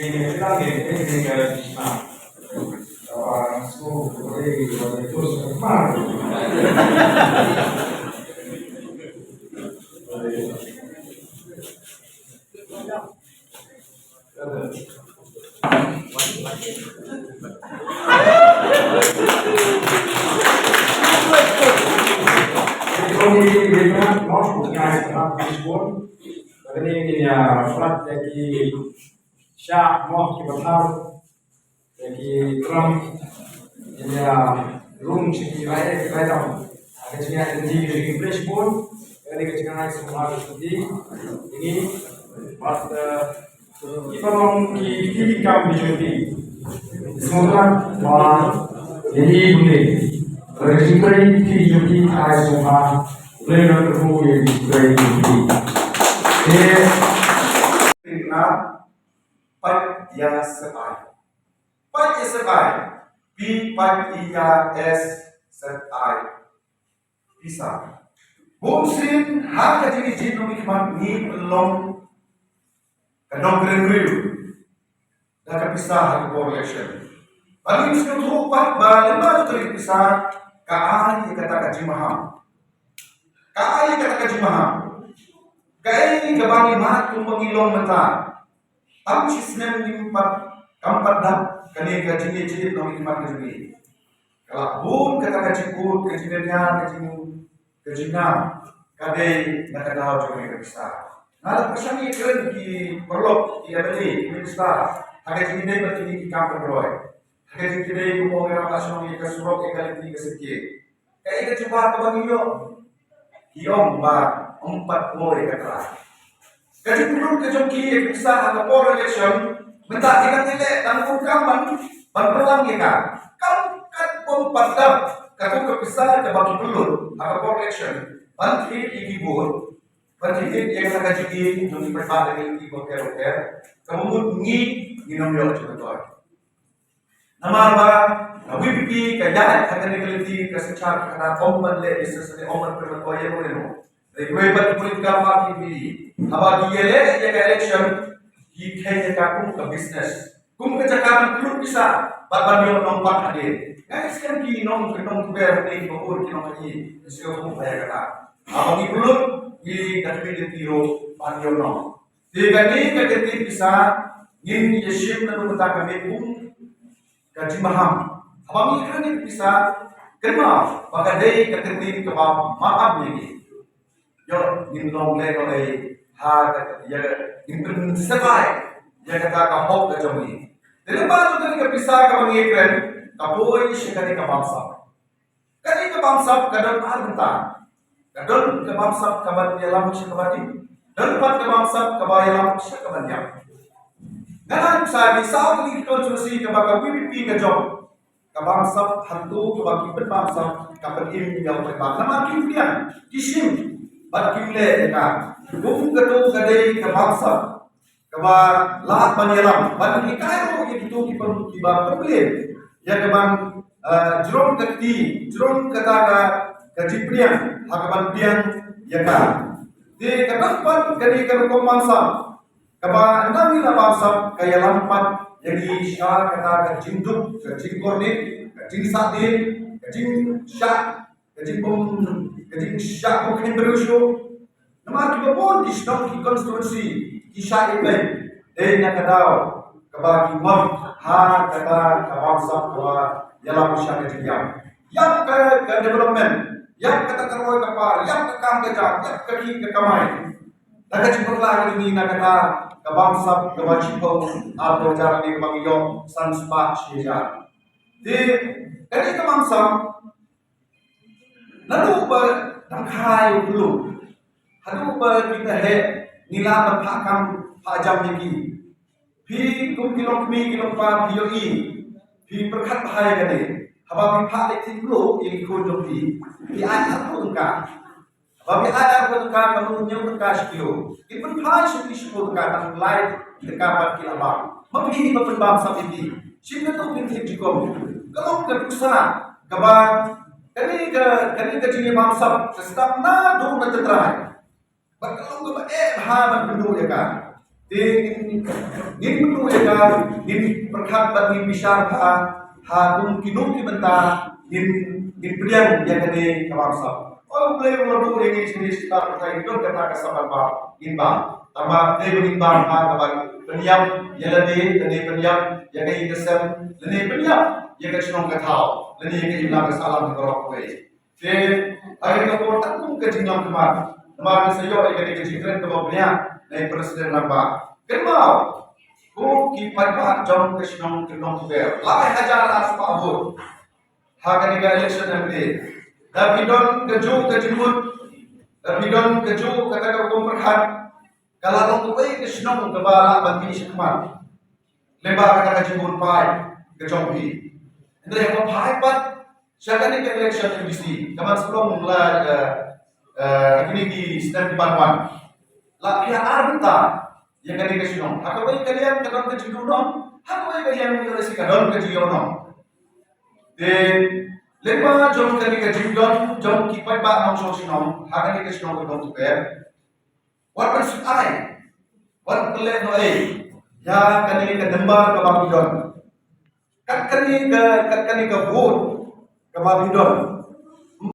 ini lagi ini kayak nah orang suku itu semar Jadi dia mau punya serat diskon, jadi ini ya serat jadi syah mau kibatar, jadi Trump ini ya room segi raya dong, ada sini di English pun, jadi kita naik semua studi ini buat kita orang di kami jadi semoga jadi boleh. Registry di semua learner who is very good. Bisa. Bumsin haka jini jino mikman ni belum kanong review. Daka bisa haka correlation. Bagi miskin turupat balemba tu bisa kaai kata kajimaham. Kaai kata kajimaham. Kaai kabangi mat kumangilong mata. Tam sisnem nimpat kampat dah kani kajini jini no mikman kajini. Kalau bun kata kajikut kajinenya kajina kadai nakadaw juga bisa. Nah, pesan ini keren di perlok di abadi bisa. Agak ini berarti di kamar beroi. Agak ini mau ngerapasong ini kesurok ekali ini kesekit. Kayak kita coba bang Yom ba 40 kata. Jadi belum kejoki bisa ada correlation. Minta kita nilai dan kaman berpelang ya kan pun pada kalau kepisah ke bagi belur ada correlation. Bantri ikibur, bantri yang akan jadi untuk berbeda dengan ikibur keroker. Kemudian minum yo juga. Nama apa? WPP kaya akan dikeliti kesecara karena kompan le sesuatu omar perkoya boleh. Request political party ini. Apa dia le ya election kita kakum ke business. Kum kecakapan belum bisa. Bapak dia nompat hadir. Sekarang kini nom kuber ini bahur kini nom ini sekarang bayar kata. Abang belum di kaki tiro panjang nom. Tiga ni kaki bisa ngin yesim na lumata kami pun kaji maham. Abang ini bisa kenal maka day kaki kebab maaf ni. Yo ngin nom le oleh ha ya ngin sebai ya kata kahok kejami. Jadi baru tadi bisa kami iklan kapoy shikani ka bangsa. Kani ka bangsa kadang arta. Kadang ka bangsa kaban yalam shikabati. Dan pat ka bangsa kabayalam shikabanya. Nganan sa bisa ni konsulsi ka baka WPP ka job. Ka bangsa hantu ka baki bangsa kapan im yang terbaik. Nama kimpian kisim bat kimle ka. Bung katu kadai ka bangsa kaba lahat banyalam ban ikayo itu ki ba problem ya kaban jerong kata kajiprian hakaban pian ya ka di katapan kani kan komangsa kaba andang ila bangsa kaya lampat jadi sya kata kajinduk kajingkorni kajingsadin kajingsyak kajingsyak bukan berusyo nama kita pun di stok konstitusi kisah ini dari nakadaw kabagi mam ha kata kabangsa kawa yalam syang kejam yang ke development yang kata teroi kapa yang ke kam kejam yang ke ki ke kamai daga cipatlah ini nakata kabangsa kawajibo atau cara ni bagyo sanspa sija di dari kabangsa lalu ber tangkai dulu hadu ber kita he nila berpakam pajam lagi. Pi kum kilom pa POE. Pi perkat bahaya kene. Haba pi pak lekti dulu yang ikut pi. Pi ayat aku engka. Haba pi ayat aku engka kamu nyau engka sekilo. Ipun pai sekili sepuluh engka tang lain dekapat kilabang. Mempini papen bangsa ini. Sini tu pintik jikom. Kalau keputusan kabar kani ke jini bangsa sestak na do na tetrai. Kalau ke ha ban bendu ya kan. Nin menurut mereka, nin perkat bagi bisyar kung kinung kibenta, nin beriang yang kene kamamsa. Oh boleh melakukan ini sini kita percaya itu kata kesabaran bang, imbang. Tambah berimbang kabang penyam yang lebih, lebih penyam yang kaya kesem, lebih penyam yang kaya senong ketau, lebih kaya ilang kesalam berapa kue. Jadi akhir kapur takung kejingan kemar, kemar seyo yang kaya kejingan kemar dari presiden lamba. Kenal, ku kipai pak jom kesenong kenong tuber. Lai hajar as pabur. Hakan ikan election yang ini. Tapi don keju kejimut, tapi don keju kata kau perhat. Kalau orang tuai kesenong kebala bagi sekman. Lembah kata kejimut pai kejompi. Jadi yang pai pat. Siakan ikan election yang bisi. Kapan sebelum mulai ini di sedang dibangun. Lah pihak arbita yang kali kesinong. Hakabai kalian kadang kejudonom, hakabai kalian menyoresi kadang kejudonom. Dan lima jom kali kejudon, jom kipai pak nong sosinong, hakan kesinong kadang tuker. Wat bersuai, wat kelek noe, ya kali kedembar ke Babylon. Kan kali ke vote ke Babylon.